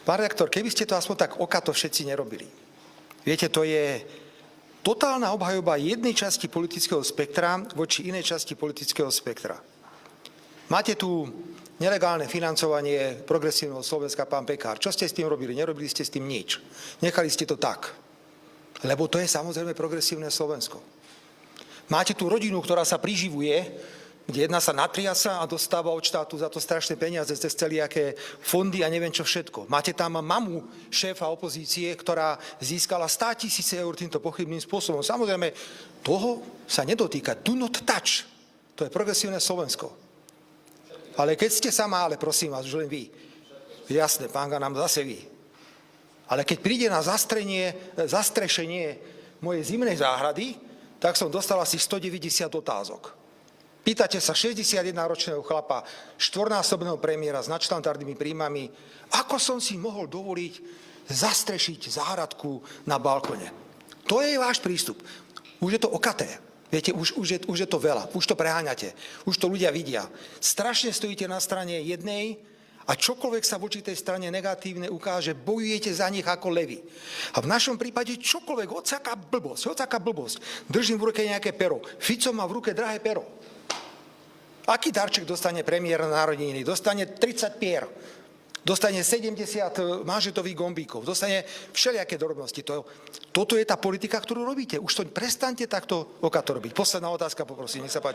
Pán redaktor, keby ste to aspoň tak okato všetci nerobili. Viete, to je totálna obhajoba jednej časti politického spektra voči inej časti politického spektra. Máte tu nelegálne financovanie progresívneho Slovenska, pán Pekár. Čo ste s tým robili? Nerobili ste s tým nič. Nechali ste to tak. Lebo to je samozrejme progresívne Slovensko. Máte tu rodinu, ktorá sa priživuje, kde jedna sa natriasa a dostáva od štátu za to strašné peniaze cez celiaké fondy a neviem čo všetko. Máte tam mamu šéfa opozície, ktorá získala 100 000 eur týmto pochybným spôsobom. Samozrejme, toho sa nedotýka. Do not touch. To je progresívne Slovensko. Ale keď ste sama, ale prosím vás, už len vy. Jasné, pán Ganám, zase vy. Ale keď príde na zastrešenie mojej zimnej záhrady, tak som dostal asi 190 otázok. Pýtate sa 61-ročného chlapa, štvornásobného premiéra s nadštandardnými príjmami, ako som si mohol dovoliť zastrešiť záhradku na balkone. To je váš prístup. Už je to okaté. Viete, už je to veľa. Už to preháňate. Už to ľudia vidia. Strašne stojíte na strane jednej a čokoľvek sa voči tej strane negatívne ukáže, bojujete za nich ako levy. A v našom prípade čokoľvek, hocáka blbosť. Držím v ruke nejaké pero. Fico má v ruke drahé pero. Aký darček dostane premiér na narodeniny? Dostane 30 pier, dostane 70 manžetových gombíkov, dostane všelijaké drobnosti. Toto je tá politika, ktorú robíte. Už to prestaňte takto okato robiť. Posledná otázka, poprosím, nech sa páči.